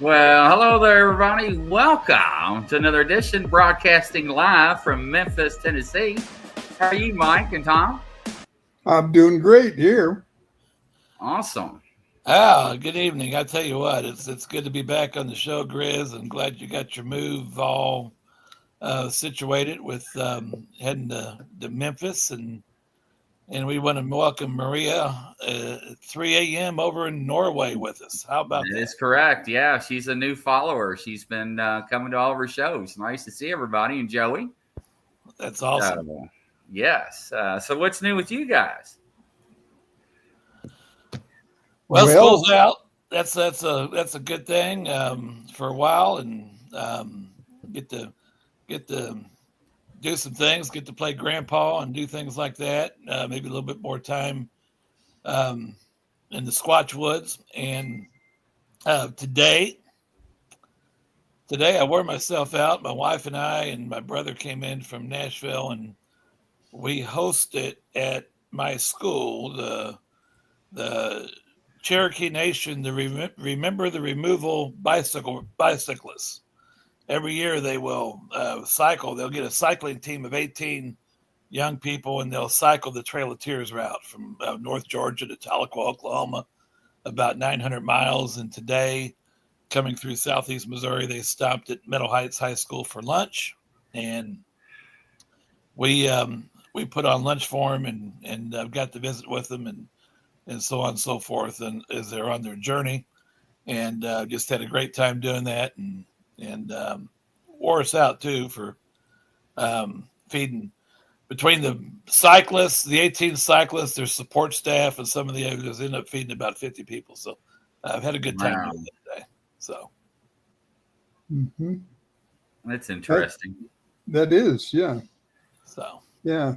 Well, hello there, everybody. Welcome to another edition broadcasting live from Memphis, Tennessee. How are you, Mike and Tom? I'm doing great here. Awesome. Good evening. I tell you what, it's good to be back on the show, Grizz. I'm glad you got your move all situated with heading to Memphis, and we want to welcome Maria at 3 a.m. over in Norway with us. How about that? That is correct. Yeah, she's a new follower. She's been coming to all of our shows. Nice to see everybody. And Joey. That's awesome. Yes. So what's new with you guys? Well, school's out. That's a good thing for a while, and get to do some things. Get to play grandpa and do things like that. Maybe a little bit more time in the Squatch Woods. And today I wore myself out. My wife and I and my brother came in from Nashville, and we hosted at my school the Cherokee Nation, Remember the Removal Bicyclists. Every year they will cycle. They'll get a cycling team of 18 young people, and they'll cycle the Trail of Tears route from North Georgia to Tahlequah, Oklahoma, about 900 miles. And today, coming through southeast Missouri, they stopped at Meadow Heights High School for lunch, and we put on lunch for them, and got to visit with them, and so on and so forth, and as they're on their journey, and just had a great time doing that, and wore us out too for feeding between the cyclists, the 18 cyclists, their support staff, and some of the others ended up feeding about 50 people. So I've had a good time doing that today. So That's interesting. That is, yeah. So yeah.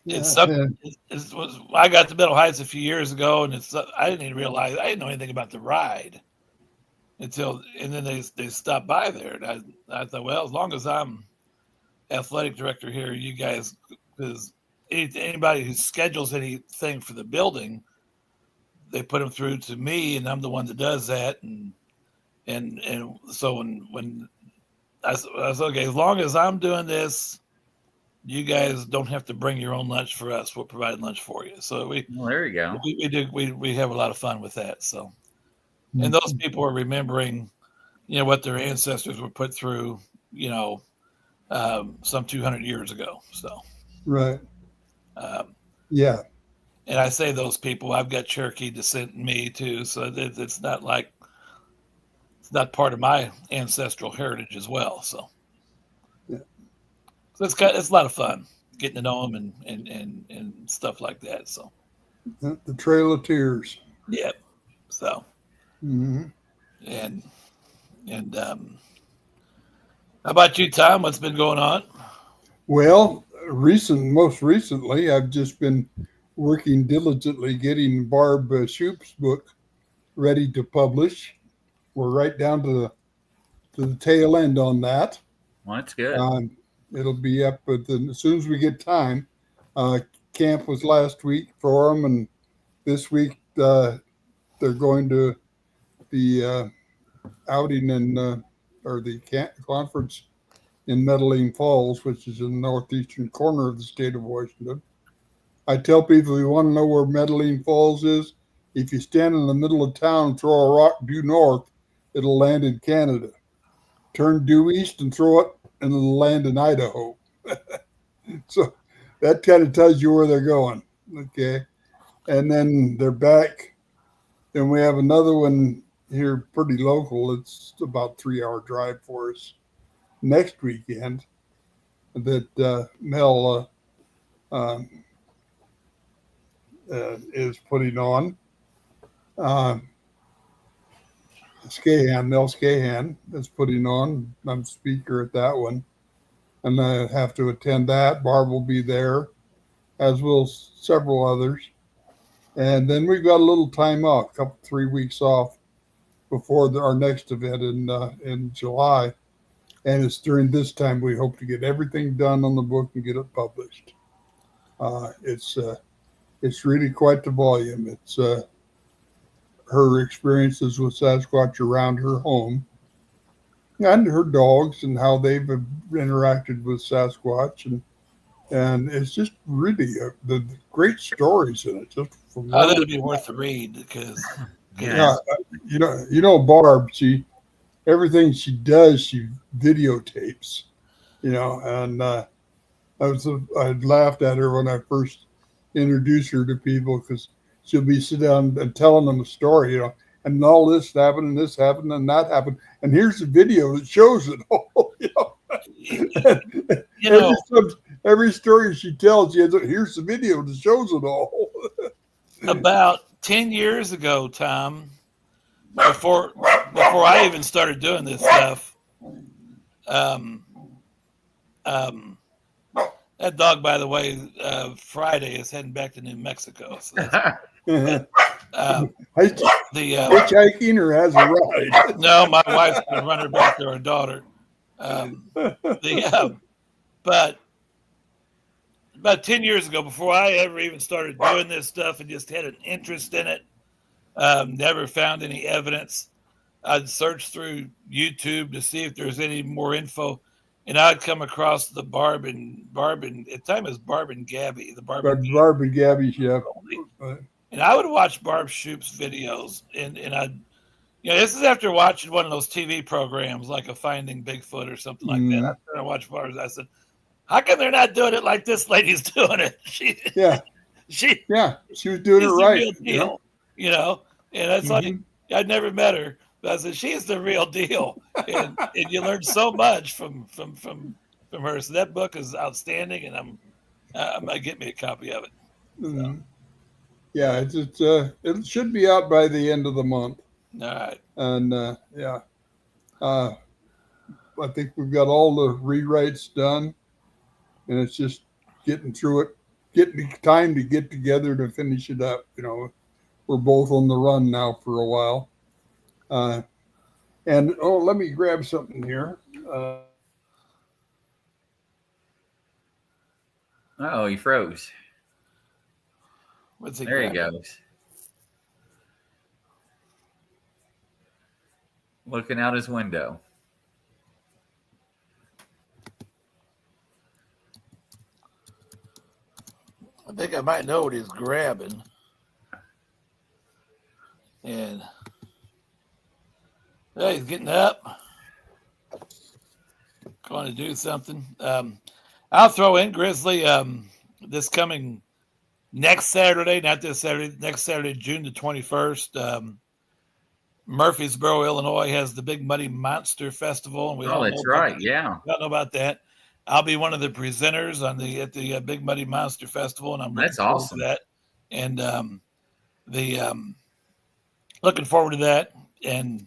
It's something. I got to Middle Heights a few years ago, and I didn't even realize, I didn't know anything about the ride and then they stopped by there, and I thought, well, as long as I'm athletic director here, you guys, because anybody who schedules anything for the building, they put them through to me, and I'm the one that does that, and so when I was okay, as long as I'm doing this, you guys don't have to bring your own lunch for us. We'll provide lunch for you. So there you go. We have a lot of fun with that. So, and those people are remembering, what their ancestors were put through, some 200 years ago. So, right. Yeah. And I say those people, I've got Cherokee descent in me too. So it's not like, it's not part of my ancestral heritage as well. So. So it's a lot of fun getting to know them and stuff like that. So the Trail of Tears. Yep. So and how about you, Tom? What's been going on? Well, most recently, I've just been working diligently getting Barb Shoup's book ready to publish. We're right down to the tail end on that. Well, that's good. It'll be up as soon as we get time. Camp was last week for them, and this week they're going to the outing or the conference in Medellin Falls, which is in the northeastern corner of the state of Washington. I tell people, you want to know where Medellin Falls is? If you stand in the middle of town and throw a rock due north, it'll land in Canada. Turn due east and throw it, and it'll land in Idaho. So that kind of tells you where they're going. Okay. And then they're back. Then we have another one here pretty local. It's about a 3-hour drive for us next weekend that Mel is putting on. Mel Scahan is putting on. I'm speaker at that one, and I have to attend that. Barb will be there, as will several others. And then we've got a little time off, 3 weeks off before our next event in July. And it's during this time we hope to get everything done on the book and get it published. It's really quite the volume. It's her experiences with Sasquatch around her home and her dogs and how they've interacted with Sasquatch. And it's just really the great stories in it. Just from Oh, that'd be worth the read because Yeah. Barb, everything she does, she videotapes, and I laughed at her when I first introduced her to people because she'll be sitting down and telling them a story, and all this happened and this happened and that happened, and here's the video that shows it all. Every story she tells, here's the video that shows it all. About 10 years ago, Tom, before I even started doing this stuff, that dog, by the way, Friday is heading back to New Mexico. So hitchhiking or has a ride? No, my wife's going to run her back to her daughter. But about 10 years ago, before I ever even started doing this stuff and just had an interest in it, never found any evidence. I'd search through YouTube to see if there's any more info, and I'd come across the Barb and at the time it was Barb and Gabby, Barb and Gabby, yeah. And I would watch Barb Shoop's videos, and I'd, this is after watching one of those TV programs like a Finding Bigfoot or something like that. I started to watch Barb's. I said, how come they're not doing it like this lady's doing it? She was doing it right. Real deal, and that's like, I'd never met her, but I said, she's the real deal. And you learn so much from her. So that book is outstanding, and I'm going to get me a copy of it. So. Yeah, it should be out by the end of the month. All right. And I think we've got all the rewrites done, and it's just getting through it, getting time to get together to finish it up. We're both on the run now for a while. And let me grab something here. He froze. There he goes. Looking out his window. I think I might know what he's grabbing. And he's getting up. Going to do something. I'll throw in Grizzly this coming next Saturday, not this Saturday, next Saturday, June the 21st. Murfreesboro, Illinois has the Big Muddy Monster Festival. And that's right. Yeah. I don't know about that. I'll be one of the presenters at the Big Muddy Monster Festival, and I'm looking forward to that. And looking forward to that. And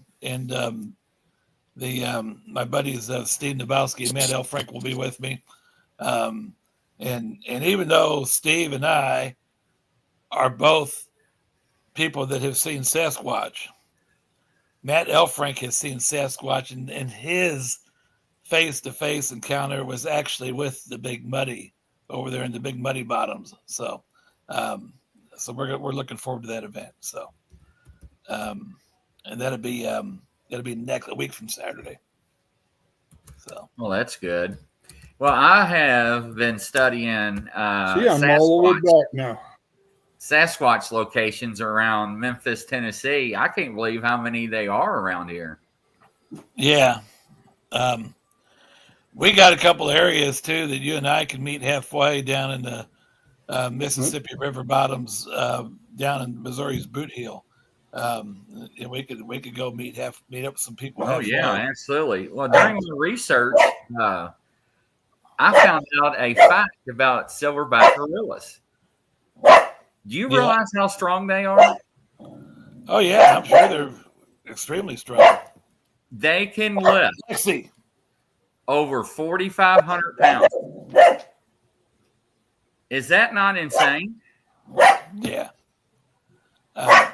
my buddies Steve Nabowski and Matt L. Frank will be with me. And even though Steve and I are both people that have seen Sasquatch, Matt Elfrank has seen Sasquatch, and his face-to-face encounter was actually with the Big Muddy over there in the Big Muddy Bottoms. So, we're looking forward to that event. So, and that'll be a week from Saturday. So, well, that's good. Well, I have been studying. I'm all the way back now. Sasquatch locations around Memphis, Tennessee. I can't believe how many they are around here. Yeah. We got a couple areas too that you and I can meet halfway down in the Mississippi River bottoms, down in Missouri's Boot Heel. And we could go meet up with some people. Oh yeah, absolutely. Well, during the research, I found out a fact about silverback gorillas. Do you realize how strong they are? Oh yeah, I'm sure they're extremely strong. They can lift over 4,500 pounds. Is that not insane? Yeah. I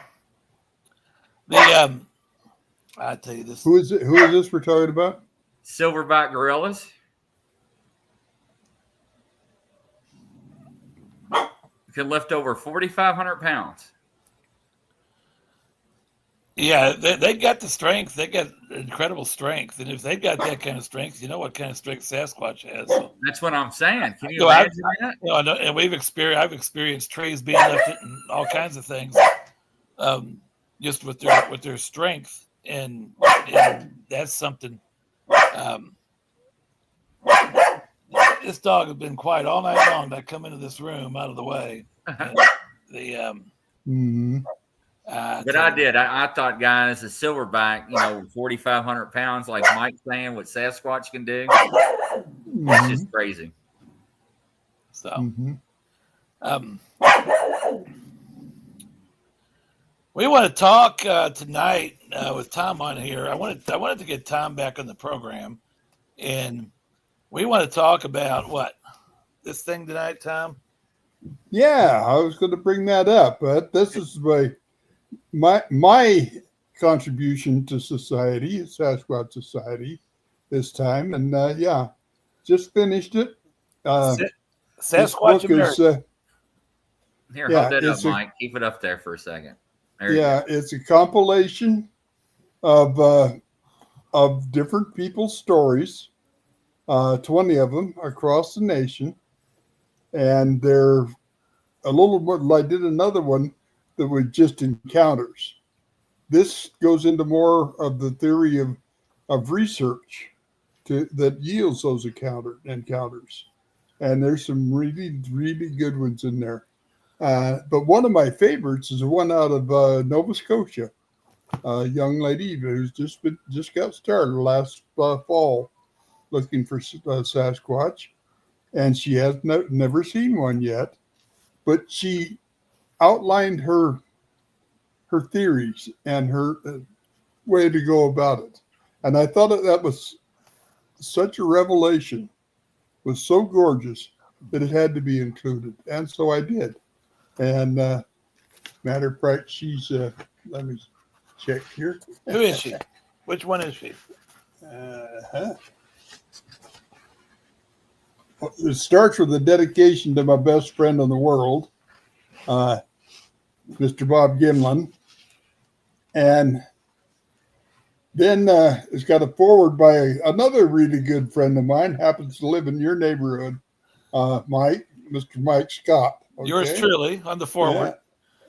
tell you this. Who is this we're talking about? Silverback gorillas. Can lift over 4,500 pounds. Yeah, they got the strength. They got incredible strength, and if they've got that kind of strength, you know what kind of strength Sasquatch has. So, That's what I'm saying. Can you no, imagine that? and I've experienced trees being lifted and all kinds of things, just with their strength, and that's something. Um, this dog has been quiet all night long. I come into this room out of the way, and Mhm. But I did. I thought, guys, a silverback, 4,500 pounds, like Mike's saying, what Sasquatch can do, it's just crazy. So, we want to talk tonight with Tom on here. I wanted to get Tom back on the program, and we want to talk about what this thing tonight, Tom. Yeah, I was going to bring that up, but this is my contribution to society, Sasquatch Society, this time, and just finished it. Sasquatch America. Here, hold that up, Mike. Keep it up there for a second. It's a compilation of different people's stories, 20 of them across the nation, and they're a little more. I did another one that was just encounters. This goes into more of the theory of research that yields those encounters, and there's some really, really good ones in there. But one of my favorites is the one out of Nova Scotia. A young lady who's just got started last fall looking for Sasquatch, and she has never seen one yet. But she outlined her theories and her way to go about it, and I thought that was such a revelation, was so gorgeous that it had to be included, and so I did. And matter of fact, she's let me check here. Who is she? Which one is she? It starts with a dedication to my best friend in the world, Mr. Bob Gimlin. And then it's got a forward by another really good friend of mine, happens to live in your neighborhood, Mr. Mike Scott. Okay? Yours truly on the forward.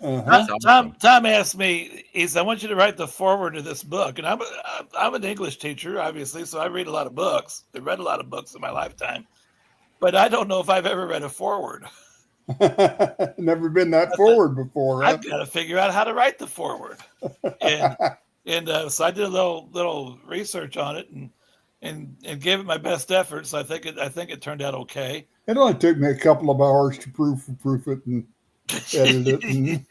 Yeah. Tom asked me, he said, I want you to write the forward to this book. And I'm an English teacher, obviously, so I read a lot of books. I read a lot of books in my lifetime. But I don't know if I've ever read a forward. Never been that forward before. Huh? I've got to figure out how to write the forward. And so I did a little research on it and gave it my best efforts. I think it turned out okay. It only took me a couple of hours to proof it and edit it.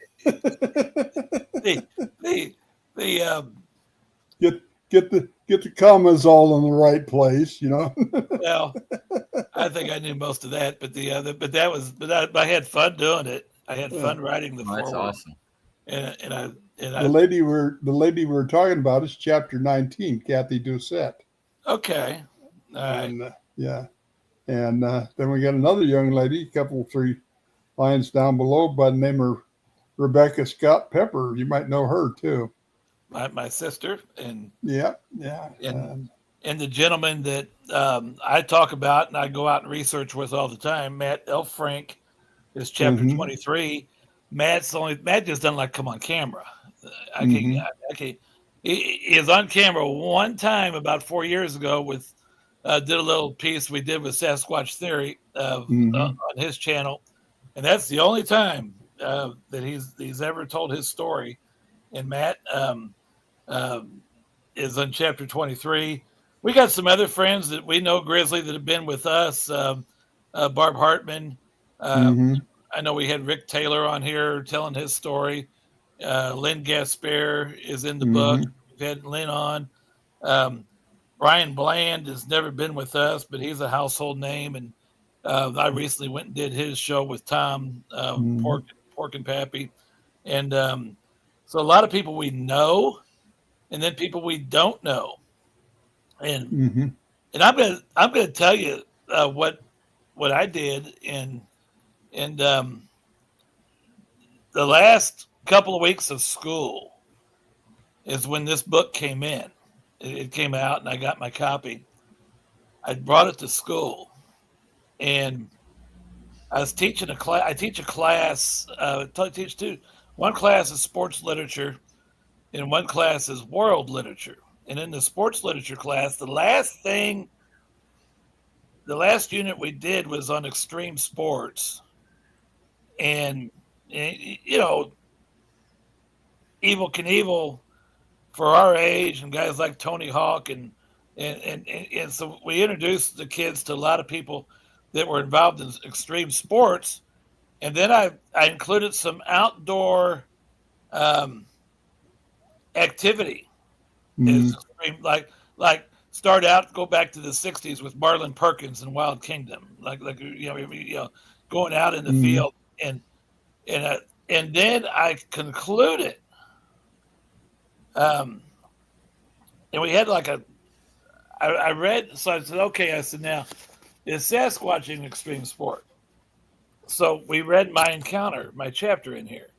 Get the commas all in the right place, Well, I think I knew most of that, but I had fun doing it. I had fun writing the forward. That's awesome. And the lady we're talking about is chapter 19, Kathy Doucette. Okay. All right. And, and then we got another young lady, three lines down below, by the name of Rebecca Scott Pepper. You might know her too. My sister, and and the gentleman that I talk about and I go out and research with all the time, Matt L. Frank, is chapter 23. Matt just doesn't like come on camera. He is on camera one time about 4 years ago with did a little piece we did with Sasquatch Theory on his channel, and that's the only time that he's ever told his story. And Matt is on chapter 23. We got some other friends that we know, Grizzly, that have been with us. Barb Hartman. I know we had Rick Taylor on here telling his story. Lynn Gasper is in the book. We've had Lynn on. Brian Bland has never been with us, but he's a household name. And I recently went and did his show with Tom, Pork and Pappy. And so a lot of people we know, and then people we don't know. And I'm gonna tell you what I did in the last couple of weeks of school. is when this book came in. It came out, and I got my copy. I brought it to school, and I was teaching a class. I teach a class. Teach two. One class is sports literature, and one class is world literature. And in the sports literature class, the last unit we did was on extreme sports, and you know, Evel Knievel for our age, and guys like Tony Hawk, and so we introduced the kids to a lot of people that were involved in extreme sports, and then I included some outdoor activity. Is extreme, like start out, go back to the '60s with Marlon Perkins and Wild Kingdom, like going out in the field, and then I concluded, and we had I read, so I said, okay, I said, now is Sasquatch an extreme sport? So we read my encounter, my chapter in here,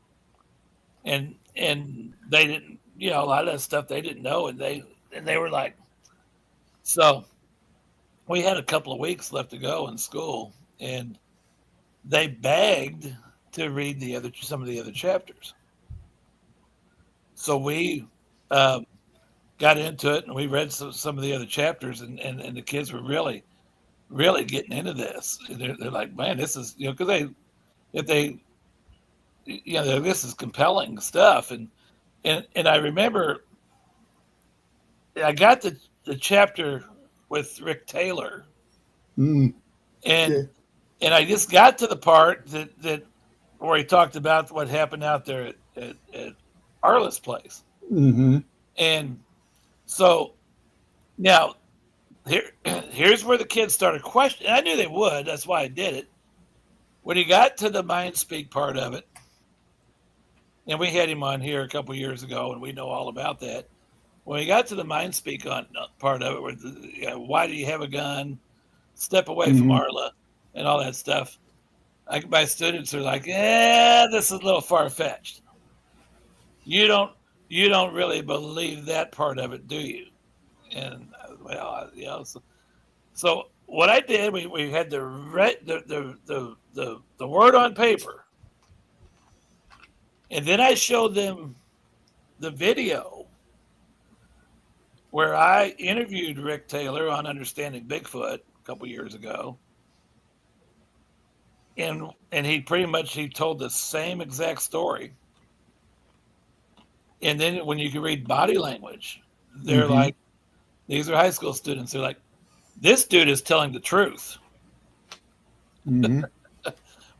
and they didn't, a lot of that stuff they didn't know, and they were like, so we had a couple of weeks left to go in school, and they begged to read some of the other chapters. So we got into it, and we read some of the other chapters, and the kids were really, really getting into this. They're like, man, this is, because this is compelling stuff. And I remember I got the chapter with Rick Taylor, and I just got to the part that where he talked about what happened out there at Arliss place. And so now here's where the kids started questioning. I knew they would. That's why I did it. When he got to the mind speak part of it, and we had him on here a couple of years ago, and we know all about that. When we got to the mind speak on part of it, where why do you have a gun? Step away from Arla, and all that stuff. My students are like, this is a little far fetched. You don't really believe that part of it, do you? And so what I did, we had the word on paper, and then I showed them the video where I interviewed Rick Taylor on Understanding Bigfoot a couple years ago, and he told the same exact story. And then when you can read body language, they're like, these are high school students. They're like, this dude is telling the truth. When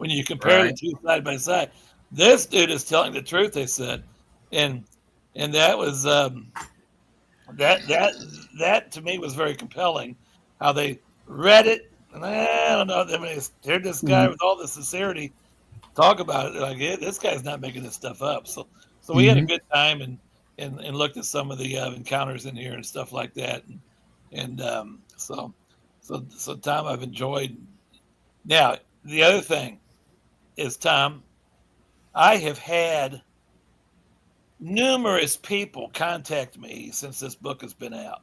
you compare the two side by side, this dude is telling the truth, they said. And that was that to me was very compelling, how they read it. And I don't know, I mean, heard this guy with all the sincerity talk about it. They're like, this guy's not making this stuff up. So we had a good time and looked at some of the encounters in here and stuff like that. And so Tom, I've enjoyed. Now, the other thing is, Tom, I have had numerous people contact me since this book has been out.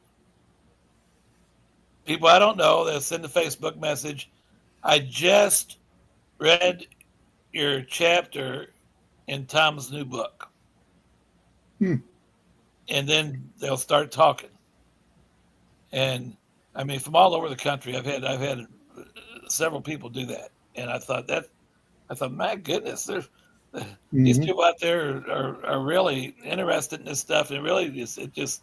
People I don't know, they'll send a Facebook message. I just read your chapter in Tom's new book. And then they'll start talking. And I mean, from all over the country, I've had several people do that. And I thought, my goodness, there's these people out there are really interested in this stuff. And really, it's just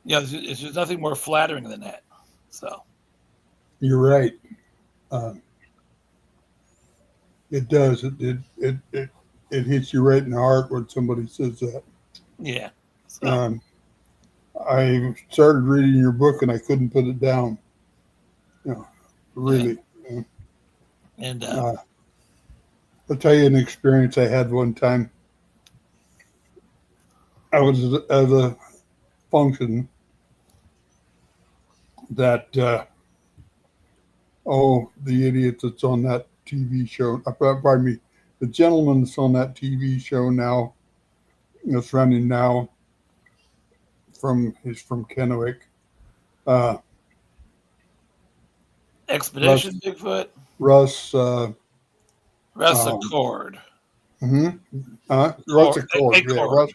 nothing more flattering than that. So you're right. It does. It hits you right in the heart when somebody says that. Yeah. So. I started reading your book and I couldn't put it down. Really. Yeah. And I'll tell you an experience I had one time. I was at a function that, the idiot that's on that TV show, pardon me, the gentleman that's on that TV show now, that's running now, he's from Kennewick. Expedition Bigfoot? Russ Accord. Russ Accord. Yeah,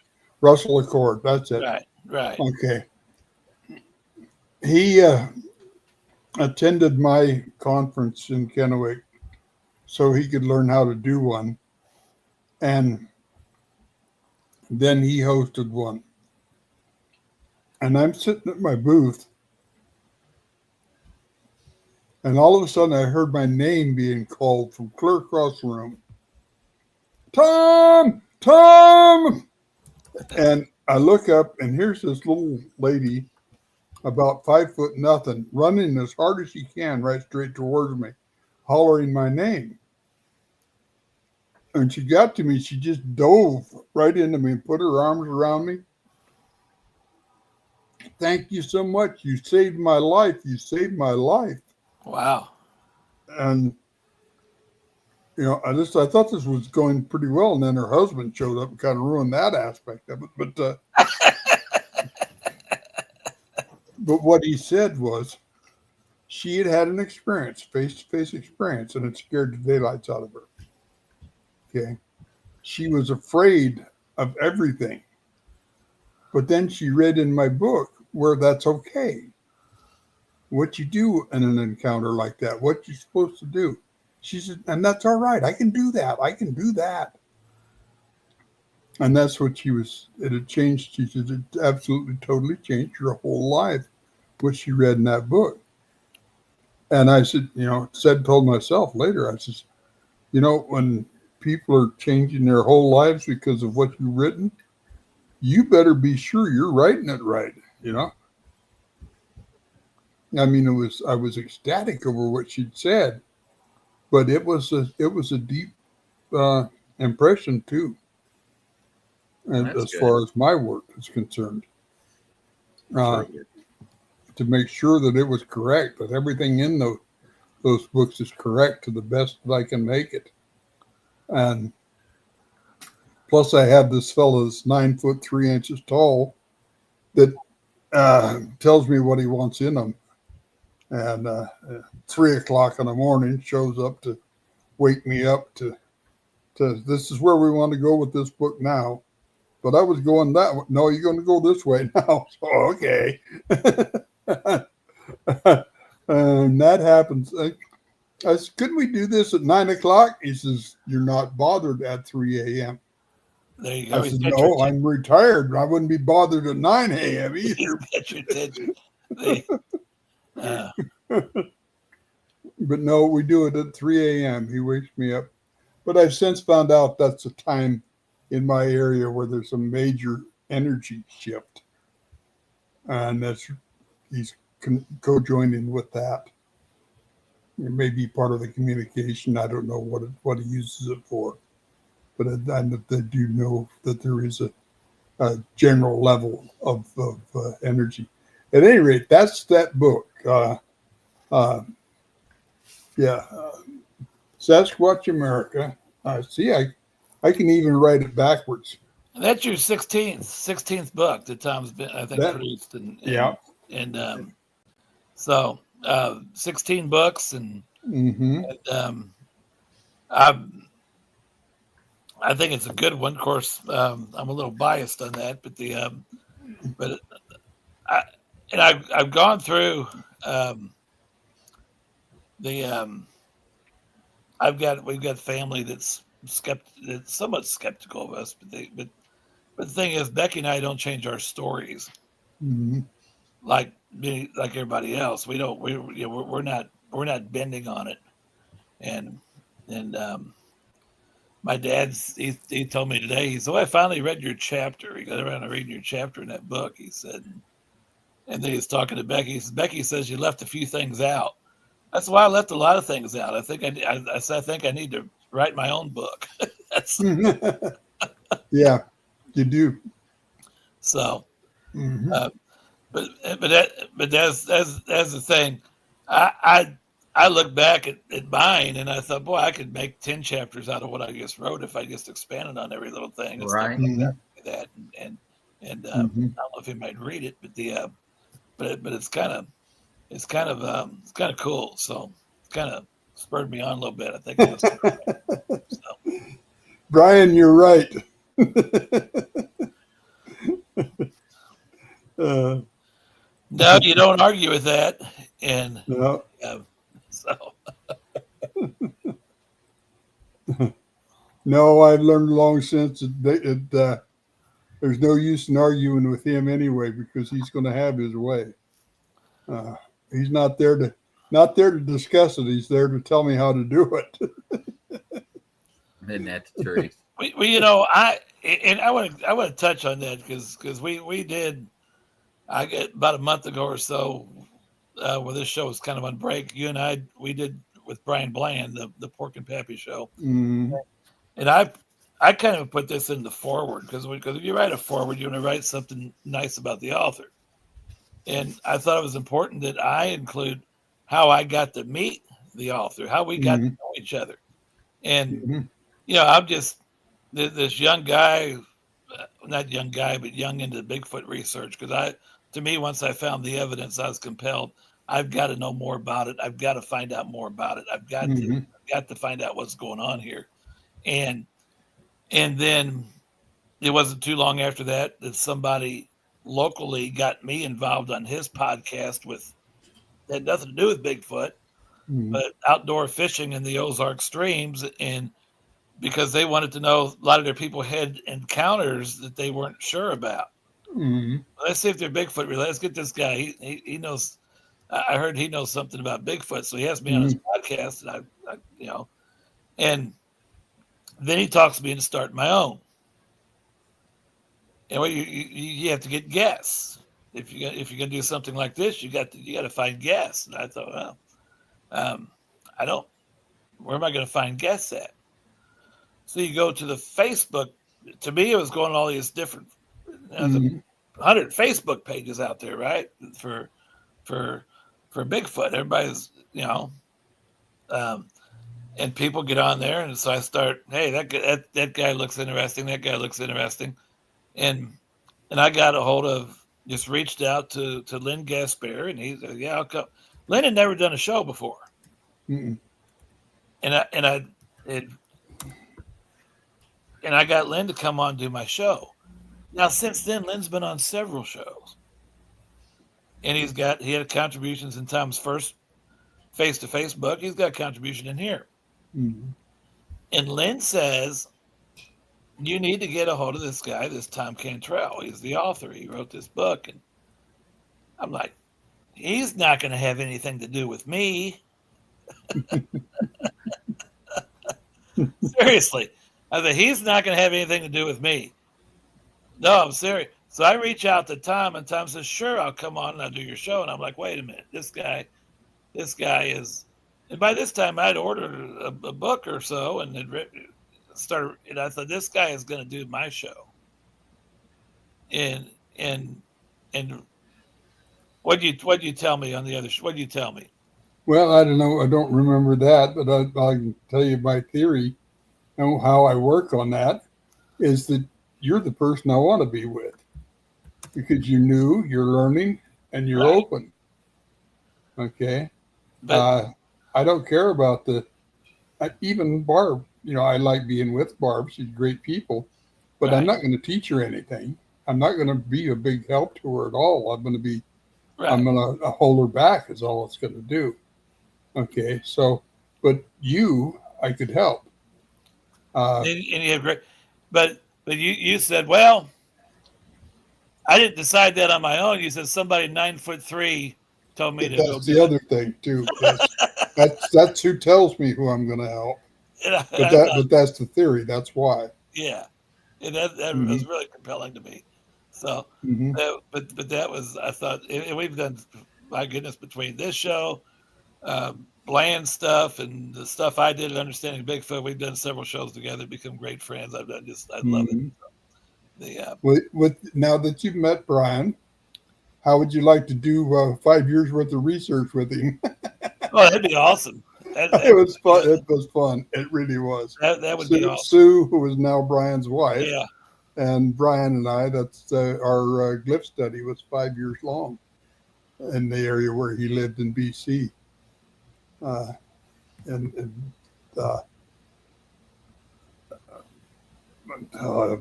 Russell Accord. That's it. Right. Okay. He attended my conference in Kennewick so he could learn how to do one. And then he hosted one. And I'm sitting at my booth. And all of a sudden I heard my name being called from clear across the room. Tom! Tom! And I look up and here's this little lady about 5'0", running as hard as she can right straight towards me, hollering my name. And she got to me, she just dove right into me and put her arms around me. Thank you so much. You saved my life. You saved my life. Wow. And, I thought this was going pretty well. And then her husband showed up and kind of ruined that aspect of it. But but what he said was she had an experience, face-to-face experience, and it scared the daylights out of her. Okay. She was afraid of everything. But then she read in my book where that's okay. What you do in an encounter like that, what you're supposed to do. She said, and that's all right. I can do that. I can do that. And that's what it had changed. She said, it absolutely, totally changed your whole life, what she read in that book. And I said, told myself later, I said, when people are changing their whole lives because of what you've written, you better be sure you're writing it right, I mean, I was ecstatic over what she'd said, but it was a deep impression too. And as far as my work is concerned, to make sure that it was correct, that everything in those books is correct to the best that I can make it. And plus I have this fellow that's 9'3" tall that tells me what he wants in them. And 3:00 in the morning shows up to wake me up to this is where we want to go with this book now. But I was going that way. No, you're going to go this way now. So, okay. And that happens. I said, couldn't we do this at 9:00? He says, you're not bothered at 3 a.m. There you go. I said, no, I'm retired. I wouldn't be bothered at 9 a.m. either. But no, we do it at 3 a.m. He wakes me up. But I've since found out that's a time in my area where there's a major energy shift. And he's co-joining with that. It may be part of the communication. I don't know what he uses it for. But I do know that there is a general level of energy. At any rate, that's that book. Sasquatch America. See, I can even write it backwards. And that's your 16th book that Tom's been, I think, produced. So 16 books, and I think it's a good one. Of course, I'm a little biased on that, but I've gone through we've got family that's somewhat skeptical of us, but the thing is, Becky and I don't change our stories like everybody else. We're not bending on it, and my dad's he told me today, he said, I finally read your chapter. He got around to reading your chapter in that book, he said. And then he was talking to Becky. He says, Becky says you left a few things out. That's why I left a lot of things out. I think I need to write my own book. Yeah, you do. So, but that's the thing. I look back at mine and I thought, boy, I could make 10 chapters out of what I just wrote if I just expanded on every little thing. And right. Stuff like that. and I don't know if you might read it, but it's kind of cool. So it's kind of spurred me on a little bit. I think. So. Brian, you're right. No, you don't argue with that, and no. So. No, I've learned long since that there's no use in arguing with him anyway, because he's going to have his way. He's not there to discuss it. He's there to tell me how to do it. Isn't that the truth? Well, I want to touch on that because we did. I get about a month ago or so, where this show was kind of on break. You and we did with Brian Bland the Pork and Pappy show, and I kind of put this in the forward because if you write a forward, you want to write something nice about the author, and I thought it was important that I include how I got to meet the author, how we got to know each other, and I'm just this young guy, not young guy, but young into Bigfoot research because to me, once I found the evidence, I was compelled. I've got to know more about it. I've got to find out more about it. I've got to find out what's going on here. And then it wasn't too long after that somebody locally got me involved on his podcast had nothing to do with Bigfoot, but outdoor fishing in the Ozark streams. And because they wanted to know, a lot of their people had encounters that they weren't sure about. Let's see if they're Bigfoot related. Let's get this guy. He knows. I heard he knows something about Bigfoot, so he has me on his podcast, and I and then he talks to me into starting my own. And you have to get guests if you're gonna do something like this. You got to find guests. And I thought, I don't. Where am I going to find guests at? So you go to the Facebook. To me, it was going to all these different. 100 Facebook pages out there, right? For Bigfoot, everybody's and people get on there, and so I start. Hey, that guy looks interesting. That guy looks interesting, and I got a hold of. Just reached out to Lynn Gasper, and he said, "Yeah, I'll come." Lynn had never done a show before, and I got Lynn to come on and do my show. Now, since then, Lynn's been on several shows, and he had contributions in Tom's first face-to-face book. He's got a contribution in here, and Lynn says, "You need to get a hold of this guy, this Tom Cantrell. He's the author. He wrote this book." And I'm like, he's not going to have anything to do with me. Seriously. I said, he's not going to have anything to do with me. No, I'm serious. So I reach out to Tom, and Tom says, "Sure, I'll come on and I'll do your show." And I'm like, wait a minute. This guy is, and by this time I'd ordered a book or so and had started, and I thought, this guy is going to do my show. And what'd you tell me on the other? What'd you tell me? Well, I don't know. I don't remember that, but I can tell you my theory. How I work on that is that you're the person I want to be with because you're new, you're learning, and you're open. Okay. But I don't care about even Barb. I like being with Barb. She's great people, but I'm not going to teach her anything. I'm not going to be a big help to her at all. I'm going to hold her back is all it's going to do. Okay. So, but I could help. And you have great, but you said, well, I didn't decide that on my own. You said somebody 9'3" told me to go. That's the other thing too. That's who tells me who I'm going to help. But that's the theory. That's why. Yeah, and that was really compelling to me. So, but that was, I thought, and we've done, my goodness, between this show, Bland stuff, and the stuff I did at Understanding Bigfoot, we've done several shows together, become great friends. I love it. Now that you've met Brian, how would you like to do 5 years worth of research with him? Oh, that'd be awesome. It was fun. It was fun. It really was. That would be awesome. Sue, who is now Brian's wife. Yeah. And Brian and I, that's our glyph study was 5 years long in the area where he lived in BC. Uh, and uh, uh,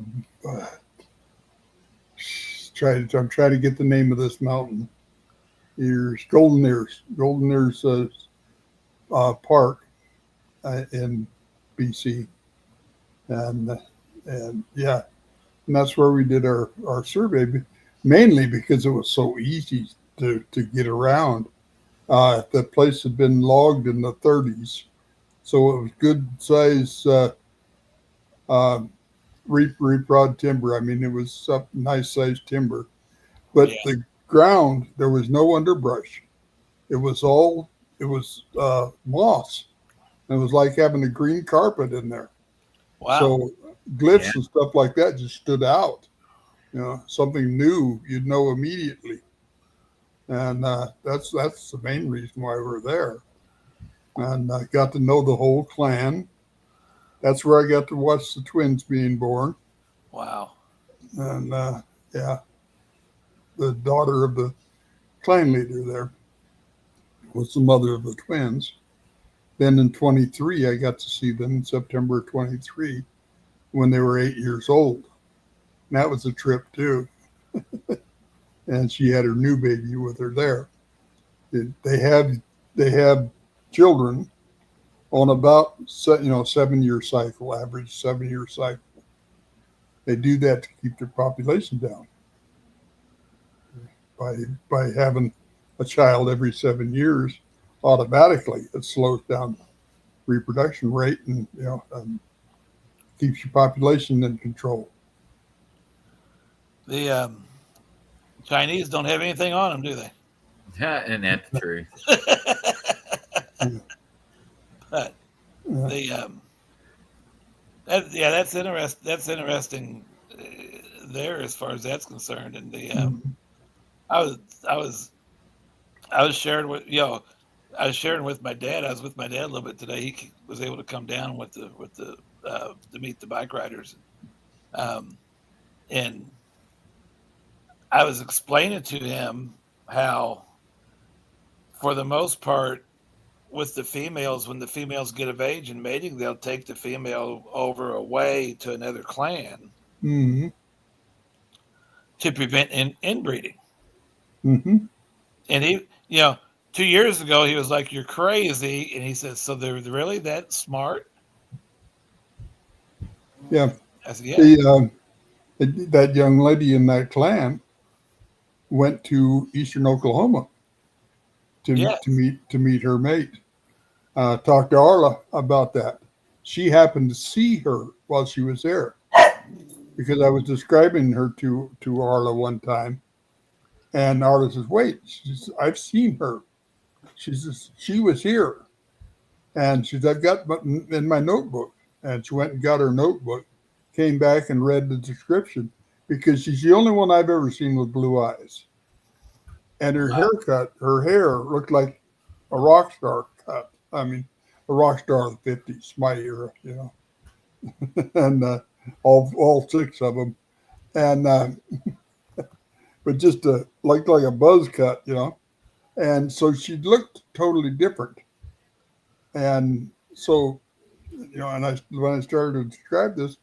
I'm trying to get the name of this mountain. Here's Golden Ears Park in BC, and yeah, and that's where we did our survey, mainly because it was so easy to get around. The place had been logged in the 30s, so it was good size reprod timber. I mean, it was nice size timber, but the ground, there was no underbrush. It was moss. It was like having a green carpet in there. Wow. So glyphs and stuff like that just stood out. Something new, you'd know immediately. And that's the main reason why we're there. And I got to know the whole clan. That's where I got to watch the twins being born. Wow. And yeah, the daughter of the clan leader there was the mother of the twins. Then in 23, I got to see them in September 23 when they were 8 years old. And that was a trip too. And she had her new baby with her there. They have children on about 7-year cycle, average 7-year cycle. They do that to keep their population down by having a child every 7 years. Automatically, it slows down reproduction rate and keeps your population in control. The Chinese don't have anything on them, do they? And that's the truth. But that's interesting. That's interesting there as far as that's concerned. And I was sharing with I was sharing with my dad. I was with my dad a little bit today. He was able to come down with the to meet the bike riders, and I was explaining to him how, for the most part, with the females, when the females get of age and mating, they'll take the female away to another clan to prevent inbreeding. Mm-hmm. And he, 2 years ago, he was like, "You're crazy," and he says, "So they're really that smart?" Yeah. I said, "Yeah." That young lady in that clan went to Eastern Oklahoma to meet her mate. Talked to Arla about that. She happened to see her while she was there because I was describing her to Arla one time, and Arla says, "Wait, I've seen her. She was here," and she said, "I've got in my notebook," and she went and got her notebook, came back and read the description because she's the only one I've ever seen with blue eyes, and her hair looked like a rock star cut. I mean, a rock star of the 50s, my era, and all 6 of them, and but just like a buzz cut, and so she looked totally different, and so and when I started to describe this,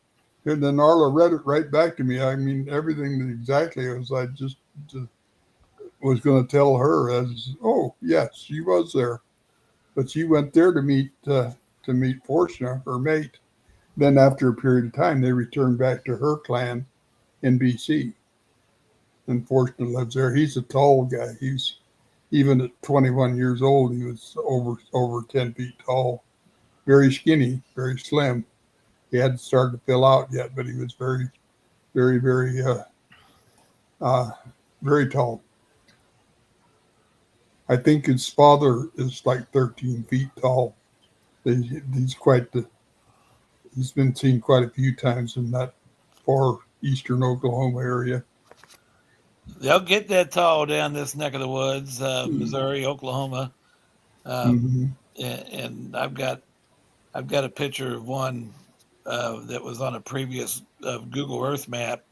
and then Arla read it right back to me. I mean, everything exactly as I just was going to tell her as, oh yes, she was there. But she went there to meet Fortuna, her mate. Then after a period of time, they returned back to her clan in BC. And Fortuna lives there. He's a tall guy. He's even at 21 years old, he was over 10 feet tall, very skinny, very slim. He hadn't started to fill out yet, but he was very, very, very, very tall. I think his father is like 13 feet tall. He's been seen quite a few times in that far eastern Oklahoma area. They'll get that tall down this neck of the woods, Missouri, Oklahoma, and I've got a picture of one that was on a previous Google Earth map,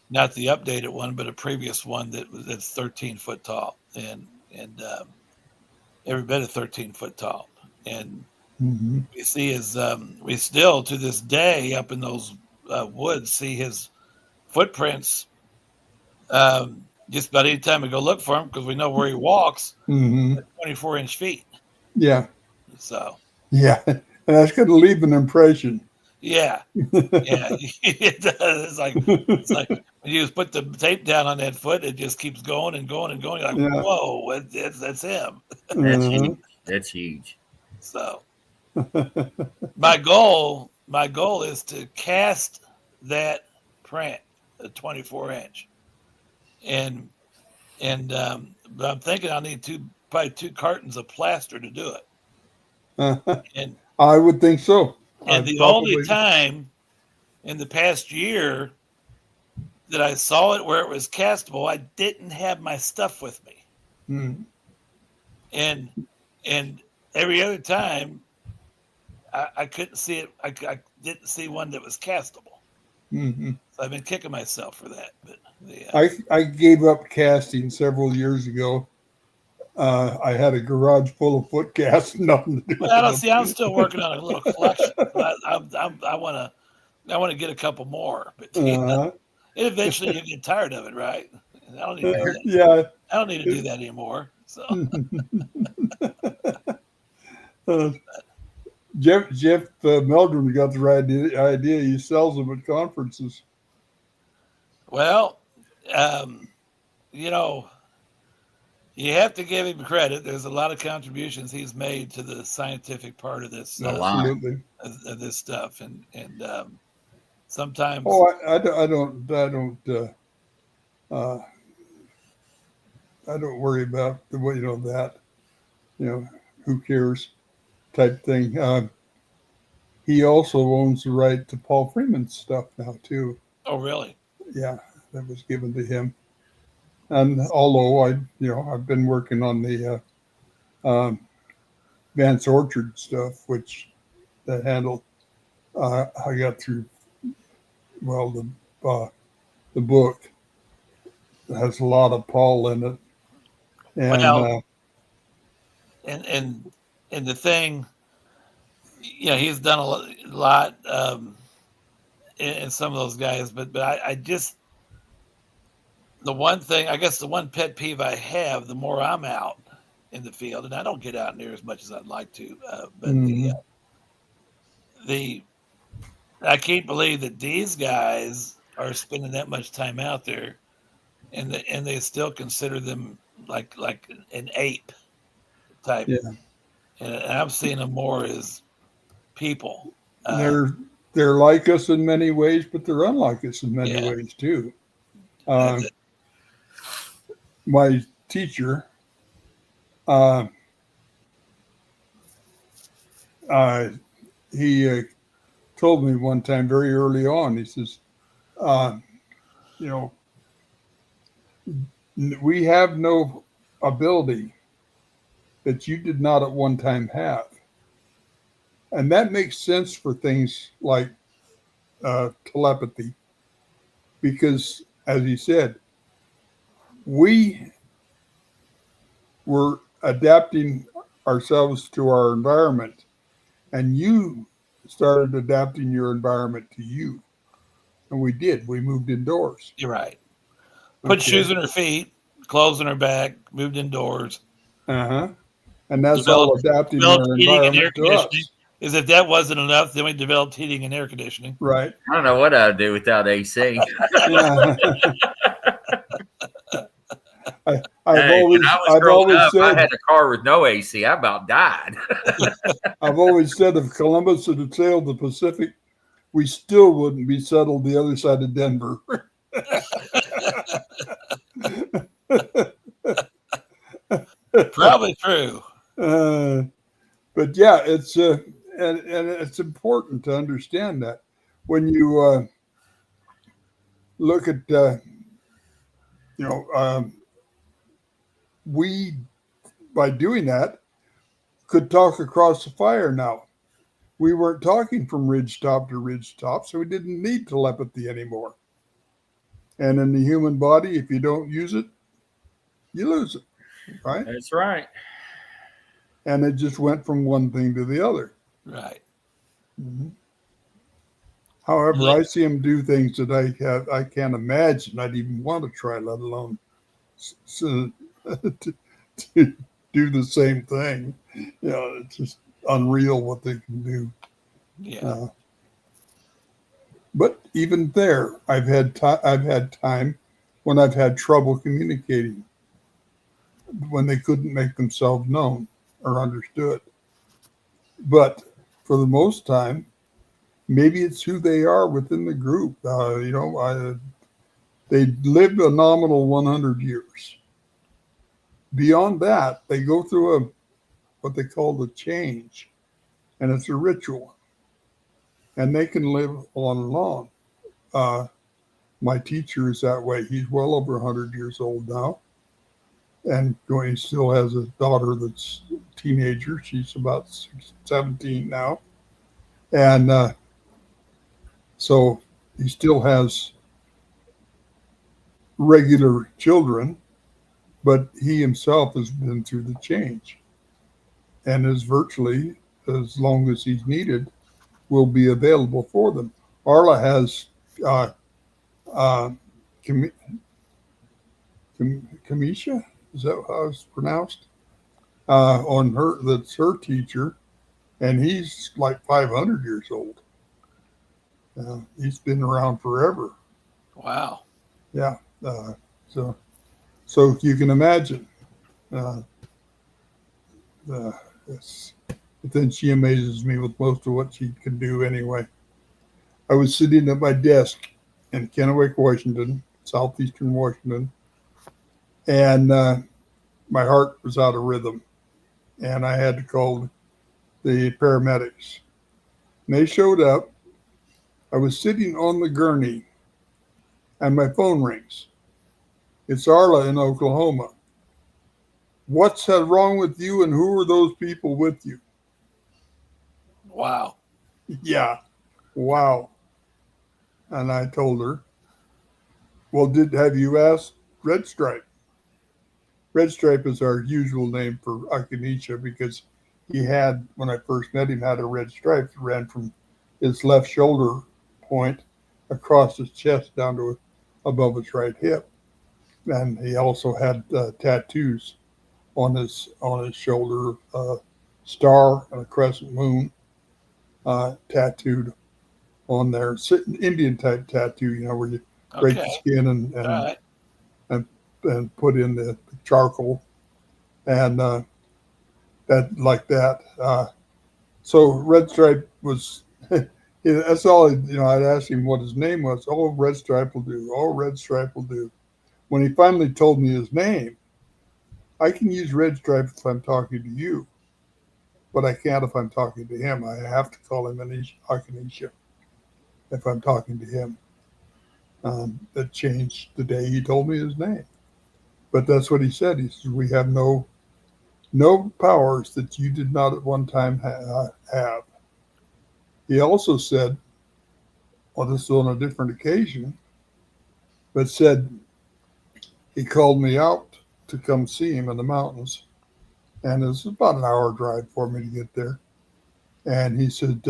not the updated one, but a previous one that's 13 foot tall and every bit of 13 foot tall. And we see his, we still to this day up in those woods see his footprints. Just about any time we go look for him because we know where he walks. 24-inch feet. Yeah. So. Yeah, and that's going to leave an impression. Yeah, it does. It's like when you just put the tape down on that foot, it just keeps going and going and going. You're like, Yeah. whoa, that's him. That's huge. That's huge. So, my goal is to cast that print, a 24-inch, and but I'm thinking I'll need probably 2 cartons of plaster to do it. And I would think so. And the only time in the past year that I saw it where it was castable, I didn't have my stuff with me. And every other time, I couldn't see it. I didn't see one that was castable. So I've been kicking myself for that. But I gave up casting several years ago. I had a garage full of foot casts. Nothing to do with I'm still working on a little collection. I want to get a couple more, but eventually you get tired of it, right? I don't need to do that. Yeah, I don't need to do that anymore. So Jeff Meldrum got the right idea. He sells them at conferences. Well, you have to give him credit. There's a lot of contributions he's made to the scientific part of this. Absolutely. Of this stuff, and sometimes. Oh, I don't worry about that. Who cares? Type thing. He also owns the right to Paul Freeman's stuff now too. Oh, really? Yeah, that was given to him. And although I've been working on the Vance Orchard stuff, which that handle I got through. Well, the book has a lot of Paul in it, and the thing, he's done a lot in some of those guys, but I just. The one thing, I guess the one pet peeve I have, the more I'm out in the field, and I don't get out near as much as I'd like to, but I can't believe that these guys are spending that much time out there, and they still consider them like an ape type. Yeah. And I'm seeing them more as people. They're like us in many ways, but they're unlike us in many ways too. My teacher, he told me one time very early on, he says, we have no ability that you did not at one time have. And that makes sense for things like telepathy, because as he said, we were adapting ourselves to our environment, and you started adapting your environment to you. And we did. We moved indoors. You're right. Put shoes on her feet, clothes on her back, moved indoors. And that's all adapting our environment to us. Is if that wasn't enough, then we developed heating and air conditioning. Right. I don't know what I'd do without AC. I've always said, I had a car with no AC. I about died. I've always said if Columbus had sailed the Pacific, we still wouldn't be settled the other side of Denver. Probably true. But yeah, it's and it's important to understand that when you look at we, by doing that, could talk across the fire now. we weren't talking from ridge top to ridge top, so we didn't need telepathy anymore. And in the human body, if you don't use it, you lose it, right? That's right. And it just went from one thing to the other. Right. Mm-hmm. However, I see them do things that I can't imagine I'd even want to try, let alone to do the same thing. You know, it's just unreal what they can do. Yeah. But even there, I've had time when I've had trouble communicating, when they couldn't make themselves known or understood. But for the most time, maybe it's who they are within the group. They live a nominal 100 years. Beyond that, they go through what they call the change, and it's a ritual. And they can live on and on. My teacher is that way. He's well over 100 years old now. And he still has a daughter that's a teenager. She's about 17 now. And so he still has regular children, but he himself has been through the change and is virtually, as long as he's needed, will be available for them. Arla has Kamisha, is that how it's pronounced? On her, that's her teacher, and he's like 500 years old. He's been around forever. Wow. Yeah. So you can imagine. But then she amazes me with most of what she can do anyway. I was sitting at my desk in Kennewick, Washington, southeastern Washington, and my heart was out of rhythm, and I had to call the paramedics. And they showed up. I was sitting on the gurney, and my phone rings. It's Arla in Oklahoma. What's wrong with you, and who are those people with you? Wow. Yeah. Wow. And I told her, well, have you asked Red Stripe? Red Stripe is our usual name for Akinisha because he had, when I first met him, had a red stripe that ran from his left shoulder point across his chest down to above his right hip. And he also had tattoos on his shoulder, star and a crescent moon tattooed on there. Indian type tattoo, where you break the skin and put in the charcoal and that like that. So Red Stripe was, that's all, I'd asked him what his name was. Oh, Red Stripe will do. Oh, Red Stripe will do. When he finally told me his name, I can use Red Stripe if I'm talking to you, but I can't if I'm talking to him. I have to call him Akanisha if I'm talking to him. That changed the day he told me his name. But that's what he said. He says, we have no powers that you did not at one time have. He also said, well, this is on a different occasion, but said he called me out to come see him in the mountains. And it was about an hour drive for me to get there. And he said,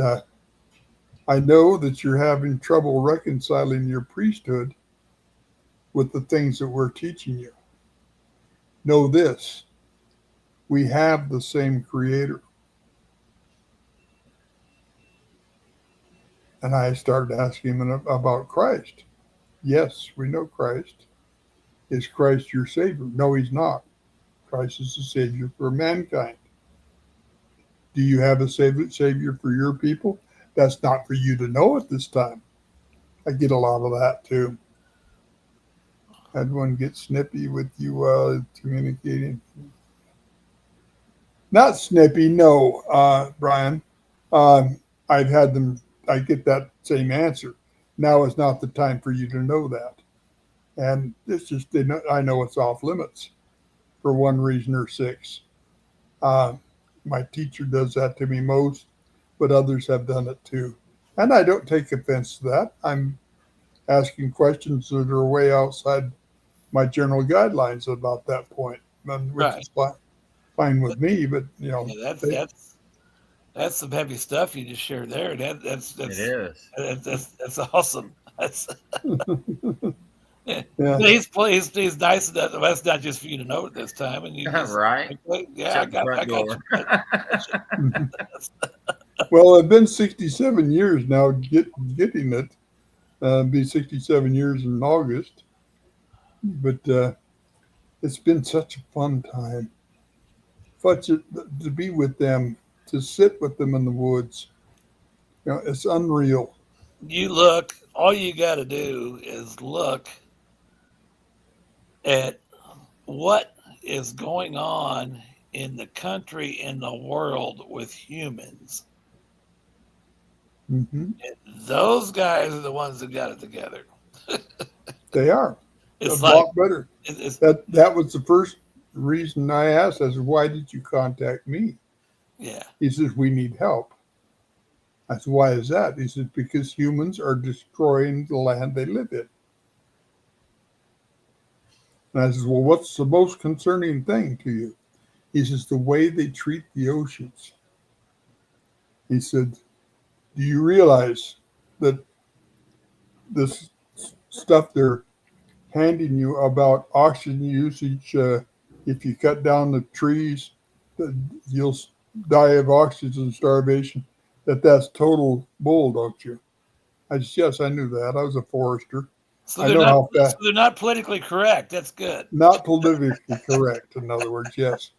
I know that you're having trouble reconciling your priesthood with the things that we're teaching you. Know this, we have the same creator. And I started asking him about Christ. Yes, we know Christ. Is Christ your Savior? No, he's not. Christ is the Savior for mankind. Do you have a Savior for your people? That's not for you to know at this time. I get a lot of that too. Had one get snippy with you communicating. Not snippy, no, Brian. I've had them, I get that same answer. Now is not the time for you to know that. And it's just, I know it's off limits for one reason or six. My teacher does that to me most. but others have done it too. And I don't take offense to that. I'm asking questions that are way outside my general guidelines about that point, which Right. is fine with me. But Yeah, that's some heavy stuff you just shared there. It is. That's awesome. That's yeah. yeah, He's nice enough. That's not just for you to know at this time, and you just Right. okay, yeah, Shut the I front got door. you. well, it's been 67 years now getting it. Be 67 years in August, but it's been such a fun time. To be with them, to sit with them in the woods. It's unreal. You look. All you got to do is look at what is going on in the country, in the world with humans. Hmm. Those guys are the ones that got it together. They are a It's like lot better. it's That was the first reason I asked. I said, "Why did you contact me?" yeah. He says, "We need help." I said, "Why is that?" He says, "Because humans are destroying the land they live in." And I said, "Well, what's the most concerning thing to you?" He says, "The way they treat the oceans." He said, "Do you realize that this stuff they're handing you about oxygen usage, if you cut down the trees, that you'll die of oxygen starvation, that's total bull, don't you?" I said, "Yes, I knew that. I was a forester. So I know how fast." they're not politically correct. That's good. Not politically correct, in other words, yes.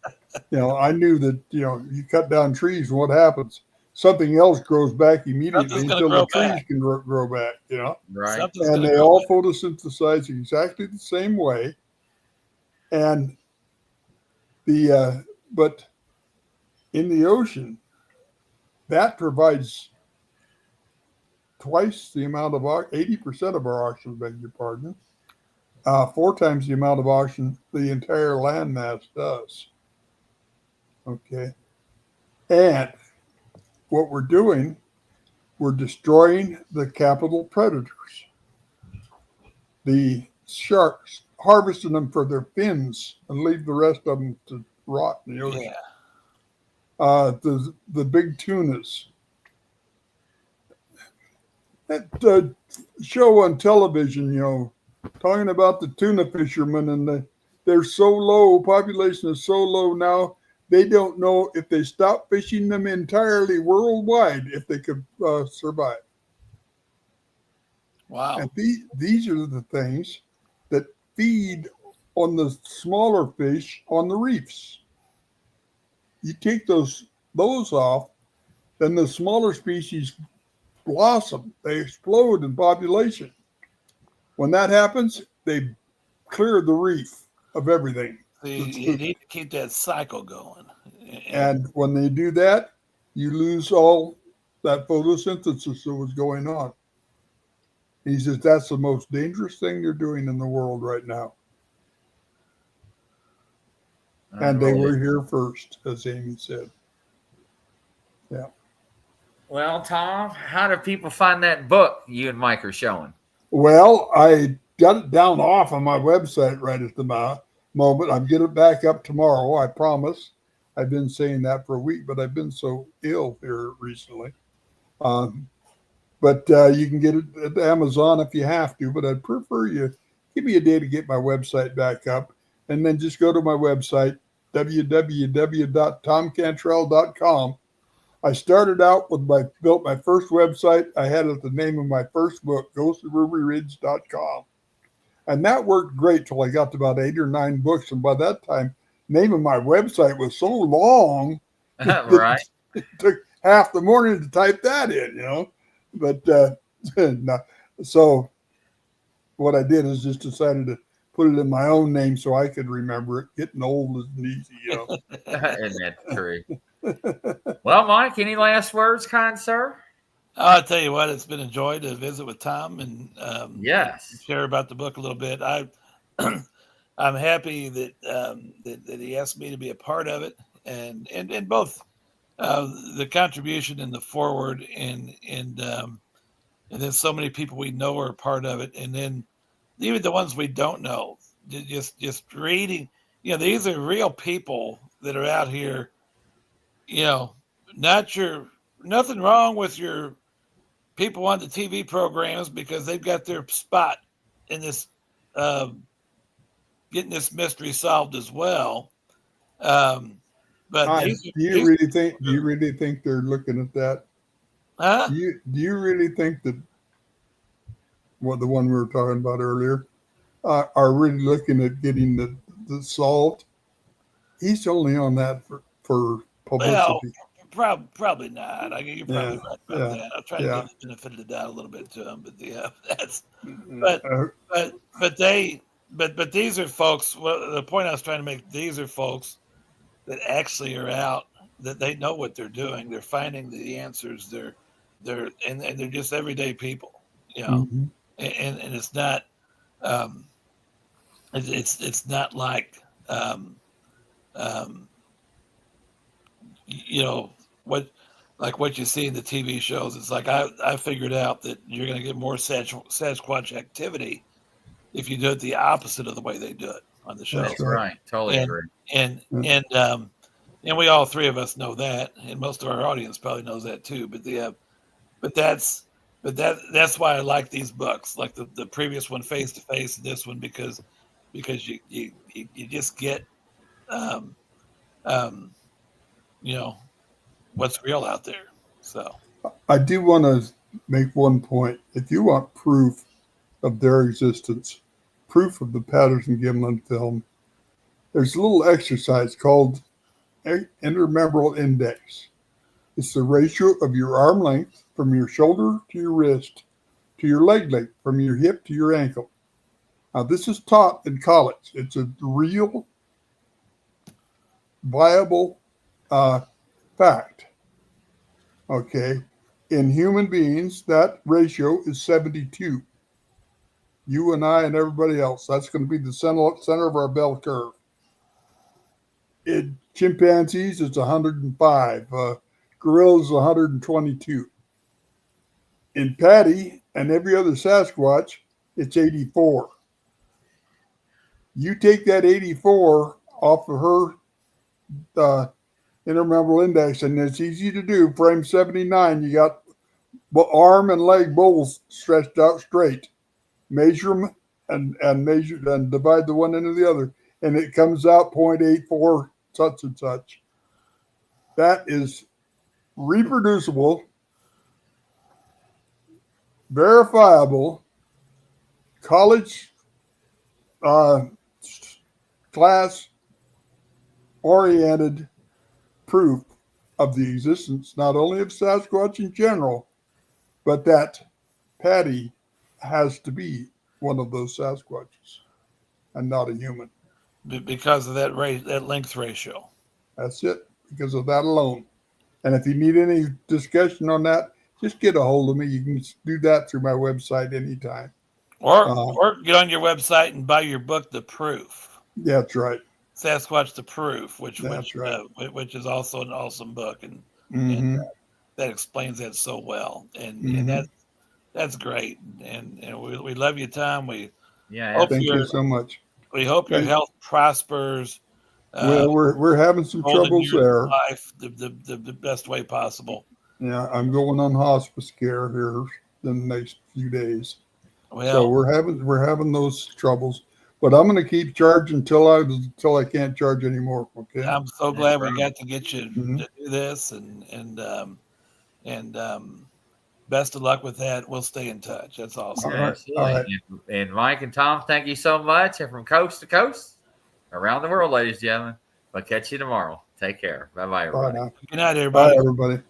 I knew that, you cut down trees and what happens? Something else grows back Something's immediately going to until the grow trees back. can grow back. Right. Something's And going to they grow all back. photosynthesize exactly the same way. And but in the ocean, that provides twice the amount of 80% of our oxygen, beg your pardon, 4 times the amount of oxygen the entire landmass does. Okay. And what we're destroying the capital predators, the sharks, harvesting them for their fins and leave the rest of them to rot in the ocean. Yeah. The big tunas. That show on television, talking about the tuna fishermen, and they're so low, population is so low now, they don't know if they stop fishing them entirely worldwide if they could survive. Wow. And these are the things that feed on the smaller fish on the reefs. You take those off, then the smaller species blossom. They explode in population. When that happens, they clear the reef of everything. So you need to keep that cycle going. And when they do that, you lose all that photosynthesis that was going on. He says that's the most dangerous thing they're doing in the world right now. And they were here first, as Amy said. Yeah. Well, Tom, how do people find that book you and Mike are showing? Well, I got it down off on my website right at the moment. I'll get it back up tomorrow, I promise. I've been saying that for a week, but I've been so ill here recently. But you can get it at Amazon if you have to, but I'd prefer you give me a day to get my website back up, and then just go to my website, www.tomcantrell.com. I started out built my first website. I had it the name of my first book, ghostofrubyridge.com. And that worked great till I got to about 8 or 9 books. And by that time, name of my website was so long Right. it took half the morning to type that in. But no. So what I did is just decided to put it in my own name so I could remember it. Getting old isn't easy, Isn't that true? Well, Mike, any last words, kind sir? I'll tell you what, it's been a joy to visit with Tom and Yes. share about the book a little bit. I'm happy that he asked me to be a part of it, and both the contribution in the forward, and then so many people we know are a part of it, and then even the ones we don't know, just reading. These are real people that are out here. Nothing wrong with your people on the TV programs, because they've got their spot in this, getting this mystery solved as well. But do you really think they're looking at that? Huh? Do you really think that the one we were talking about earlier are really looking at getting the solved? He's only on that for publicity. Well, probably not. You're probably right about that. I'll try to give the benefit of the doubt a little bit to him, but these are folks. Well, the point I was trying to make: these are folks that actually are out, that they know what they're doing. They're finding the answers. They're just everyday people, Mm-hmm. and it's not, it's not like, what you see in the TV shows. It's like I figured out that you're going to get more Sasquatch activity if you do it the opposite of the way they do it on the show. That's right. Totally agree. And we all three of us know that, and most of our audience probably knows that too. But that's why I like these books, like the previous one, Face to Face, and this one, because you just get what's real out there. So I do want to make one point. If you want proof of their existence, proof of the Patterson-Gimlin film, there's a little exercise called intermembral index. It's the ratio of your arm length from your shoulder to your wrist to your leg length from your hip to your ankle. Now, this is taught in college. It's a real, viable fact. Okay. In human beings, that ratio is 72. You and I and everybody else, that's going to be the center of our bell curve. In chimpanzees, it's 105. Gorillas, 122. In Patty and every other Sasquatch, it's 84. You take that 84 off of her intermembral index, and it's easy to do. Frame 79, you got arm and leg both stretched out straight. Measure them and measure and divide the one into the other, and it comes out 0.84 such and such. That is reproducible, verifiable, college class oriented proof of the existence not only of Sasquatch in general, but that Patty has to be one of those Sasquatches and not a human. Because of that length ratio. That's it, because of that alone. And if you need any discussion on that, just get a hold of me. You can do that through my website anytime. Or get on your website and buy your book, The Proof. That's right. Sasquatch, The Proof, which is also an awesome book, and that explains that so well. And that's great. And we love you, Tom. Thank you so much. We hope your health prospers. Well, we're having some troubles there. Life the best way possible. Yeah, I'm going on hospice care here in the next few days. Well, so we're having those troubles, but I'm going to keep charging until I can't charge anymore. Okay. I'm so glad we got to get you to do this, and best of luck with that. We'll stay in touch. That's awesome. Absolutely. All right. And Mike and Tom, thank you so much. And from coast to coast, around the world, ladies and gentlemen. We'll catch you tomorrow. Take care. Bye-bye, everybody. Good night, everybody. Bye, everybody.